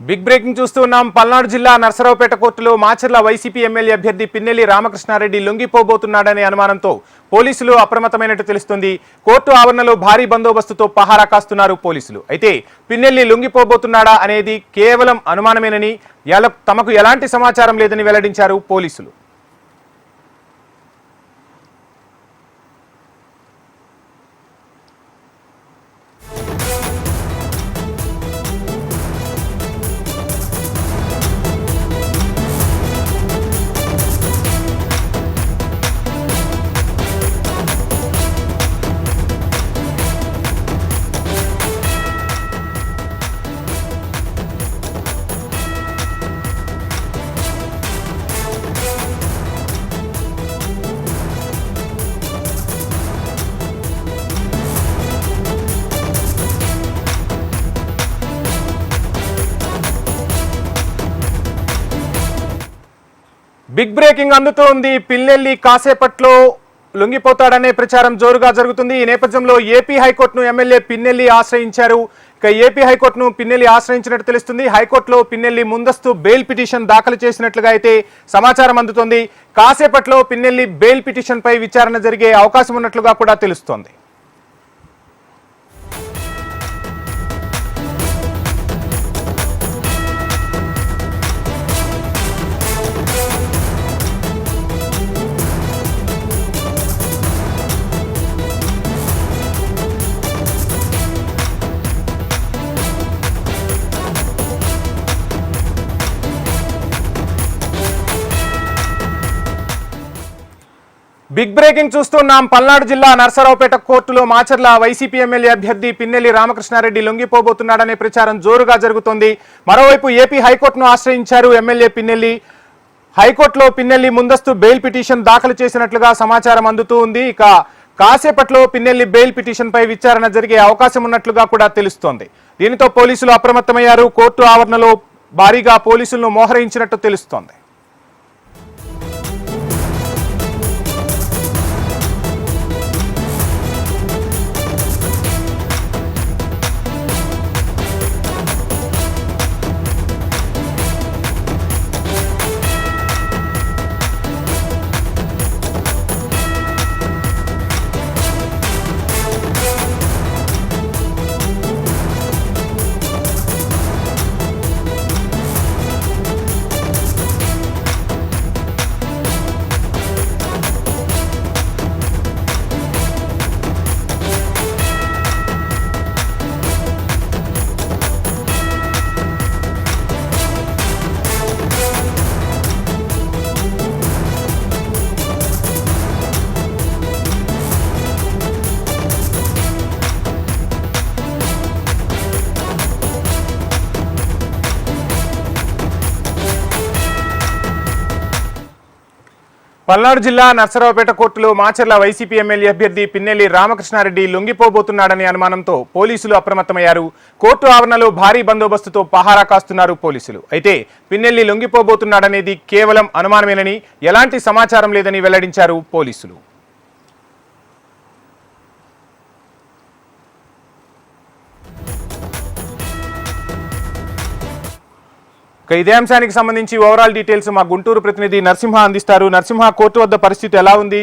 Big breaking చూస్తూ ఉన్నాం. పల్నాడు జిల్లా నర్సరావుపేట కోర్టులో మాచర్ల వైసీపీ ఎమ్మెల్యే అభ్యర్థి పిన్నెల్లి రామకృష్ణారెడ్డి లొంగిపోబోతున్నాడనే అనుమానంతో పోలీసులు అప్రమత్తమైనట్టు తెలుస్తుంది. కోర్టు ఆవరణలో భారీ బందోబస్తుతో పహారా కాస్తున్నారు పోలీసులు. అయితే పిన్నెల్లి లొంగిపోబోతున్నాడా అనేది కేవలం అనుమానమేనని, తమకు ఎలాంటి సమాచారం లేదని వెల్లడించారు పోలీసులు. బిగ్ బ్రేకింగ్ అందుతోంది. పిన్నెల్లి కాసేపట్లో లొంగిపోతాడనే ప్రచారం జోరుగా జరుగుతుంది. ఈ నేపథ్యంలో ఏపీ హైకోర్టును ఎమ్మెల్యే పిన్నెల్లి ఆశ్రయించారు. ఇక ఏపీ హైకోర్టును పిన్నెల్లి ఆశ్రయించినట్టు తెలుస్తుంది. హైకోర్టులో పిన్నెల్లి ముందస్తు బెయిల్ పిటిషన్ దాఖలు చేసినట్లుగా అయితే సమాచారం అందుతోంది. కాసేపట్లో పిన్నెల్లి బెయిల్ పిటిషన్ పై విచారణ జరిగే అవకాశం ఉన్నట్లుగా కూడా తెలుస్తోంది. బిగ్ బ్రేకింగ్ చూస్తున్నాం. పల్నాడు జిల్లా నర్సరావుపేట కోర్టులో మాచర్ల వైసీపీ ఎమ్మెల్యే అభ్యర్థి పిన్నెల్లి రామకృష్ణారెడ్డి లొంగిపోబోతున్నాడనే ప్రచారం జోరుగా జరుగుతోంది. మరోవైపు ఏపీ హైకోర్టును ఆశ్రయించారు ఎమ్మెల్యే పిన్నెల్లి. హైకోర్టులో పిన్నెల్లి ముందస్తు బెయిల్ పిటిషన్ దాఖలు చేసినట్లుగా సమాచారం అందుతూ ఉంది. ఇక కాసేపట్లో పిన్నెల్లి బెయిల్ పిటిషన్ పై విచారణ జరిగే అవకాశం ఉన్నట్లుగా కూడా తెలుస్తోంది. దీనితో పోలీసులు అప్రమత్తమయ్యారు. కోర్టు ఆవరణలో భారీగా పోలీసులను మోహరించినట్టు తెలుస్తోంది. పల్నాడు జిల్లా నర్సరావుపేట కోర్టులో మాచర్ల వైసీపీ ఎమ్మెల్యే అభ్యర్థి పిన్నెల్లి రామకృష్ణారెడ్డి లొంగిపోబోతున్నాడనే అనుమానంతో పోలీసులు అప్రమత్తమయ్యారు. కోర్టు ఆవరణలో భారీ బందోబస్తుతో పహారా కాస్తున్నారు పోలీసులు. అయితే పిన్నెల్లి లొంగిపోబోతున్నాడనేది కేవలం అనుమానమేనని, ఎలాంటి సమాచారం లేదని వెల్లడించారు పోలీసులు. ఇదే అంశానికి సంబంధించి ఓవరాల్ డీటెయిల్స్ మా గుంటూరు ప్రతినిధి నరసింహ అందిస్తారు. నరసింహ, కోర్టు వద్ద పరిస్థితి ఎలా ఉంది?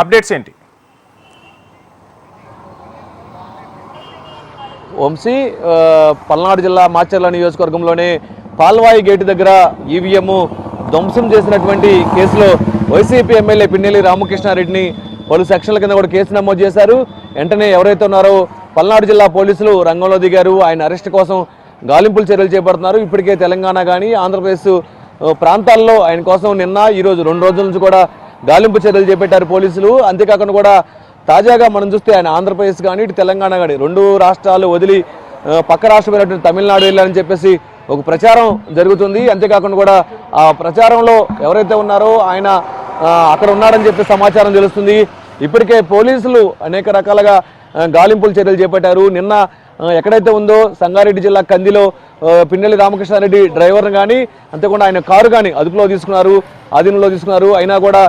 అప్డేట్స్ ఏంటి? వంశీ, పల్నాడు జిల్లా మాచర్ల నియోజకవర్గంలోనే పాల్వాయి గేటు దగ్గర ఈవీఎం ధ్వంసం చేసినటువంటి కేసులో వైసీపీ ఎమ్మెల్యే పిన్నెల్లి రామకృష్ణారెడ్డిని పలు సెక్షన్ల కింద కూడా కేసు నమోదు చేశారు. వెంటనే ఎవరైతే ఉన్నారో పల్నాడు జిల్లా పోలీసులు రంగంలో దిగారు. ఆయన అరెస్ట్ కోసం గాలింపుల చర్యలు చేపడుతున్నారు. ఇప్పటికే తెలంగాణ కానీ ఆంధ్రప్రదేశ్ ప్రాంతాల్లో ఆయన కోసం నిన్న ఈరోజు 2 రోజుల నుంచి కూడా గాలింపు చర్యలు చేపట్టారు పోలీసులు. అంతేకాకుండా కూడా తాజాగా మనం చూస్తే ఆయన ఆంధ్రప్రదేశ్ కానీ ఇటు తెలంగాణ కానీ 2 రాష్ట్రాలు వదిలి పక్క రాష్ట్రమైనటువంటి తమిళనాడు వెళ్ళాలని చెప్పేసి ఒక ప్రచారం జరుగుతుంది. అంతేకాకుండా కూడా ఆ ప్రచారంలో ఎవరైతే ఉన్నారో ఆయన అక్కడ ఉన్నారని చెప్పి సమాచారం తెలుస్తుంది. ఇప్పటికే పోలీసులు అనేక రకాలుగా గాలింపుల చర్యలు చేపట్టారు. నిన్న ఎక్కడైతే ఉందో సంగారెడ్డి జిల్లా కందిలో పిన్నెల్లి రామకృష్ణారెడ్డి డ్రైవర్ను కానీ అంతేకాకుండా ఆయన కారు కానీ ఆధీనంలో తీసుకున్నారు. అయినా కూడా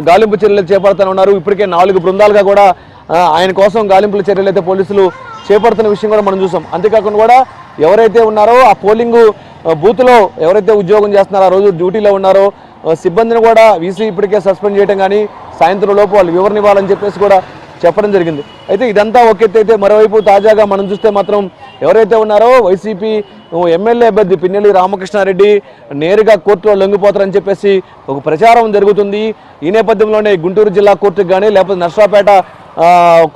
గాలింపు చర్యలు చేపడుతూనే ఉన్నారు. ఇప్పటికే 4 బృందాలుగా కూడా ఆయన కోసం గాలింపుల చర్యలు అయితే పోలీసులు చేపడుతున్న విషయం కూడా మనం చూసాం. అంతేకాకుండా కూడా ఎవరైతే ఉన్నారో ఆ పోలింగ్ బూత్లో ఎవరైతే ఉద్యోగం చేస్తున్నారో ఆ రోజు డ్యూటీలో ఉన్నారో సిబ్బందిని కూడా వీసీ ఇప్పటికే సస్పెండ్ చేయడం కానీ సాయంత్రం లోపు వాళ్ళు వివరణ ఇవ్వాలని చెప్పేసి కూడా చెప్పడం జరిగింది. అయితే ఇదంతా ఒక ఎత్తు అయితే మరోవైపు తాజాగా మనం చూస్తే మాత్రం ఎవరైతే ఉన్నారో వైసీపీ ఎమ్మెల్యే అభ్యర్థి పిన్నెల్లి రామకృష్ణారెడ్డి నేరుగా కోర్టులో లొంగిపోతారని చెప్పేసి ఒక ప్రచారం జరుగుతుంది. ఈ నేపథ్యంలోనే గుంటూరు జిల్లా కోర్టుకు కానీ లేకపోతే నర్సరావుపేట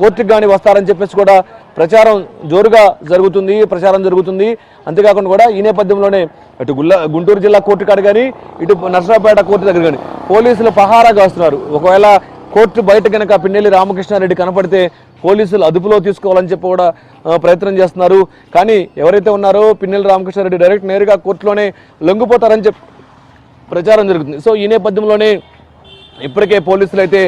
కోర్టుకు కానీ వస్తారని చెప్పేసి కూడా ప్రచారం జోరుగా జరుగుతుంది. అంతేకాకుండా కూడా ఈ నేపథ్యంలోనే అటు గుంటూరు జిల్లా కోర్టు కాడ కానీ ఇటు నర్సరావుపేట కోర్టు దగ్గర కానీ పోలీసులు పహారాగా వస్తున్నారు. ఒకవేళ కోర్టు బయట కనుక పిన్నెల్లి రామకృష్ణారెడ్డి కనపడితే పోలీసులు అదుపులో తీసుకోవాలని చెప్పి కూడా ప్రయత్నం చేస్తున్నారు. కానీ ఎవరైతే ఉన్నారో పిన్నెల్లి రామకృష్ణారెడ్డి డైరెక్ట్ నేరుగా కోర్టులోనే లొంగిపోతారని చెప్పి ప్రచారం జరుగుతుంది. సో ఈ నేపథ్యంలోనే ఇప్పటికే పోలీసులు అయితే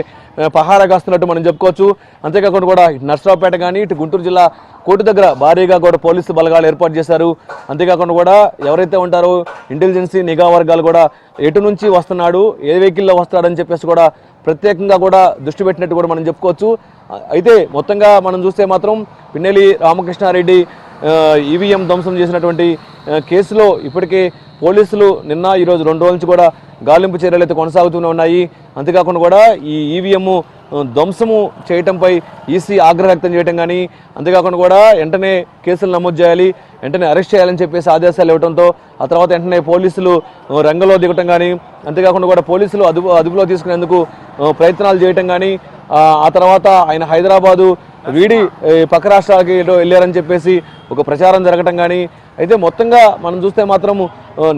పహారా కాస్తున్నట్టు మనం చెప్పుకోవచ్చు. అంతేకాకుండా కూడా ఇటు నర్సరావుపేట కానీ ఇటు గుంటూరు జిల్లా కోర్టు దగ్గర భారీగా కూడా పోలీసు బలగాలు ఏర్పాటు చేశారు. అంతేకాకుండా కూడా ఎవరైతే ఉంటారో ఇంటెలిజెన్సీ నిఘా వర్గాలు కూడా ఎటు నుంచి వస్తున్నాడు, ఏ వెహికల్లో వస్తాడని చెప్పేసి కూడా ప్రత్యేకంగా కూడా దృష్టి పెట్టినట్టు కూడా మనం చెప్పుకోవచ్చు. అయితే మొత్తంగా మనం చూస్తే మాత్రం పిన్నెల్లి రామకృష్ణారెడ్డి ఈవీఎం ధ్వంసం చేసినటువంటి కేసులో ఇప్పటికే పోలీసులు నిన్న ఈరోజు 2 రోజుల నుంచి కూడా గాలింపు చర్యలు అయితే కొనసాగుతూనే ఉన్నాయి. అంతేకాకుండా కూడా ఈ ఈవీఎం ధ్వంసము చేయటంపై ఈసీ ఆగ్రహం వ్యక్తం చేయడం కానీ అంతేకాకుండా కూడా వెంటనే కేసులు నమోదు చేయాలి, వెంటనే అరెస్ట్ చేయాలని చెప్పేసి ఆదేశాలు ఇవ్వడంతో ఆ తర్వాత వెంటనే పోలీసులు రంగంలో దిగటం కానీ అంతేకాకుండా కూడా పోలీసులు అదుపులో తీసుకునేందుకు ప్రయత్నాలు చేయటం కానీ ఆ తర్వాత ఆయన హైదరాబాదు వీడి పక్క రాష్ట్రాలకి వెళ్ళారని చెప్పేసి ఒక ప్రచారం జరగటం కానీ అయితే మొత్తంగా మనం చూస్తే మాత్రం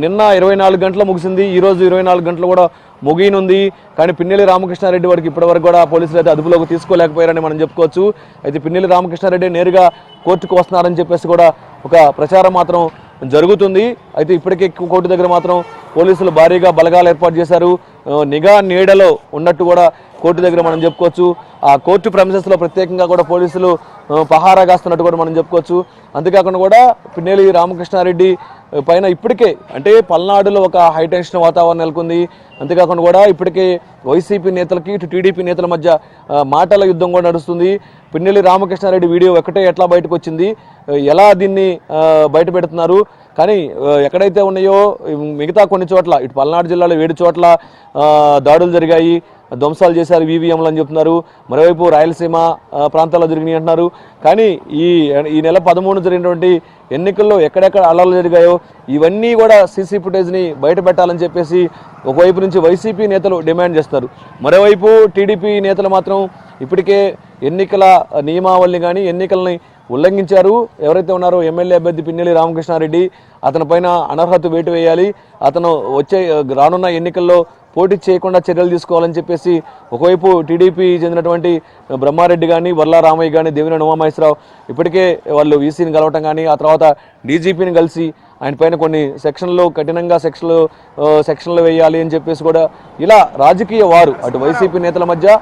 నిన్న 24 గంటలు ముగిసింది, ఈరోజు 24 గంటలు కూడా ముగియనుంది. కానీ పిన్నెల్లి రామకృష్ణారెడ్డి వాడికి ఇప్పటివరకు కూడా పోలీసులు అయితే అదుపులోకి తీసుకోలేకపోయారని మనం చెప్పుకోవచ్చు. అయితే పిన్నెల్లి రామకృష్ణారెడ్డి నేరుగా కోర్టుకు వస్తున్నారని చెప్పేసి కూడా ఒక ప్రచారం మాత్రం జరుగుతుంది. అయితే ఇప్పటికే కోర్టు దగ్గర మాత్రం పోలీసులు భారీగా బలగాలు ఏర్పాటు చేశారు. నిఘా నీడలో ఉన్నట్టు కూడా కోర్టు దగ్గర మనం చెప్పుకోవచ్చు. ఆ కోర్టు ప్రెమిసెస్లో ప్రత్యేకంగా కూడా పోలీసులు పహారా కాస్తున్నట్టు కూడా మనం చెప్పుకోవచ్చు. అంతేకాకుండా కూడా పిన్నెల్లి రామకృష్ణారెడ్డి పైన ఇప్పటికే అంటే పల్నాడులో ఒక హైటెన్షన్ వాతావరణం నెలకొంది. అంతేకాకుండా కూడా ఇప్పటికే వైసీపీ నేతలకి ఇటు టీడీపీ నేతల మధ్య మాటల యుద్ధం కూడా నడుస్తుంది. పిన్నెల్లి రామకృష్ణారెడ్డి వీడియో ఎట్లా బయటకు వచ్చింది, ఎలా దీన్ని బయట పెడుతున్నారు, కానీ ఎక్కడైతే ఉన్నాయో మిగతా కొన్ని చోట్ల ఇటు పల్నాడు జిల్లాలో 7 చోట్ల దాడులు జరిగాయి, ధ్వంసాలు చేశారు ఈవీఎంలు అని చెప్తున్నారు. మరోవైపు రాయలసీమ ప్రాంతాల్లో జరిగినాయి అంటున్నారు. కానీ ఈ నెల 13 జరిగినటువంటి ఎన్నికల్లో ఎక్కడెక్కడ అల్లర్లు జరిగాయో ఇవన్నీ కూడా సీసీ ఫుటేజ్ని బయట పెట్టాలని చెప్పేసి ఒకవైపు నుంచి వైసీపీ నేతలు డిమాండ్ చేస్తారు. మరోవైపు టీడీపీ నేతలు మాత్రం ఇప్పటికే ఎన్నికల నియమావళిని కానీ ఎన్నికలని ఉల్లంఘించారు. ఎవరైతే ఉన్నారో ఎమ్మెల్యే అభ్యర్థి పిన్నెల్లి రామకృష్ణారెడ్డి అతని పైన అనర్హత వేటు వేయాలి, అతను రానున్న ఎన్నికల్లో పోటీ చేయకుండా చర్యలు తీసుకోవాలని చెప్పేసి ఒకవైపు టీడీపీ చెందినటువంటి బ్రహ్మారెడ్డి కానీ వర్లా రామయ్య కానీ దేవినేని ఉమామహేశ్వరరావు ఇప్పటికే వాళ్ళు వీసీని కలవటం కానీ ఆ తర్వాత డీజీపీని కలిసి ఆయన పైన కొన్ని సెక్షన్లు కఠినంగా సెక్షన్లు వేయాలి అని చెప్పేసి కూడా ఇలా రాజకీయ వారు అటు వైసీపీ నేతల మధ్య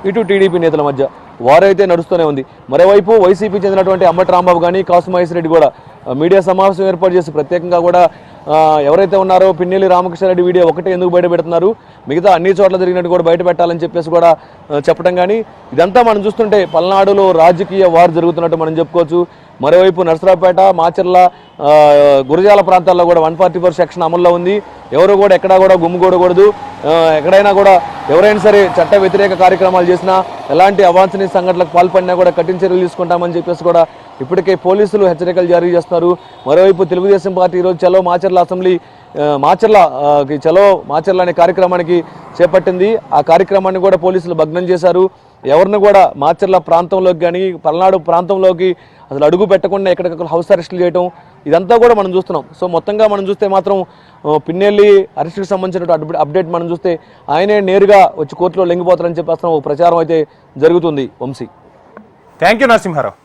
ఇటు టీడీపీ నేతల మధ్య వారైతే నడుస్తూనే ఉంది. మరోవైపు వైసీపీ చెందినటువంటి అంబటి రాంబాబు కానీ కాసు మహేష్ రెడ్డి కూడా మీడియా సమావేశం ఏర్పాటు చేసి ప్రత్యేకంగా కూడా ఎవరైతే ఉన్నారో పిన్నెల్లి రామకృష్ణారెడ్డి వీడియో ఒకటే ఎందుకు బయట పెడుతున్నారు, మిగతా అన్ని చోట్ల జరిగినట్టు కూడా బయట పెట్టాలని చెప్పేసి కూడా చెప్పడం కానీ ఇదంతా మనం చూస్తుంటే పల్నాడులో రాజకీయ వార్ జరుగుతున్నట్టు మనం చెప్పుకోవచ్చు. మరోవైపు నర్సరావుపేట, మాచర్ల, గురజాల ప్రాంతాల్లో కూడా 144 సెక్షన్ అమల్లో ఉంది. ఎవరు కూడా ఎక్కడా కూడా గుమ్మిగూడకూడదు, ఎక్కడైనా కూడా ఎవరైనా సరే చట్ట వ్యతిరేక కార్యక్రమాలు చేసినా ఎలాంటి అవాంఛనీయ సంఘటనలకు పాల్పడినా కూడా కఠిన చర్యలు తీసుకుంటామని చెప్పేసి కూడా ఇప్పటికే పోలీసులు హెచ్చరికలు జారీ చేస్తున్నారు. మరోవైపు తెలుగుదేశం పార్టీ ఈరోజు చలో మాచర్ల అసెంబ్లీ చలో మాచర్ల అనే కార్యక్రమానికి చేపట్టింది. ఆ కార్యక్రమాన్ని కూడా పోలీసులు భగ్నం చేశారు. ఎవరిని కూడా మాచర్ల ప్రాంతంలోకి కానీ పల్నాడు ప్రాంతంలోకి అసలు అడుగు పెట్టకుండా ఎక్కడికక్కడ హౌస్ అరెస్టులు చేయడం ఇదంతా కూడా మనం చూస్తున్నాం. సో మొత్తంగా మనం చూస్తే మాత్రం పిన్నెల్లి అరెస్టుకి సంబంధించిన అప్డేట్ మనం చూస్తే ఆయనే నేరుగా వచ్చి కోర్టులో లొంగిపోతారని చెప్పేస్తాం ప్రచారం అయితే జరుగుతుంది. Vamshi, thank you Narasimha Rao.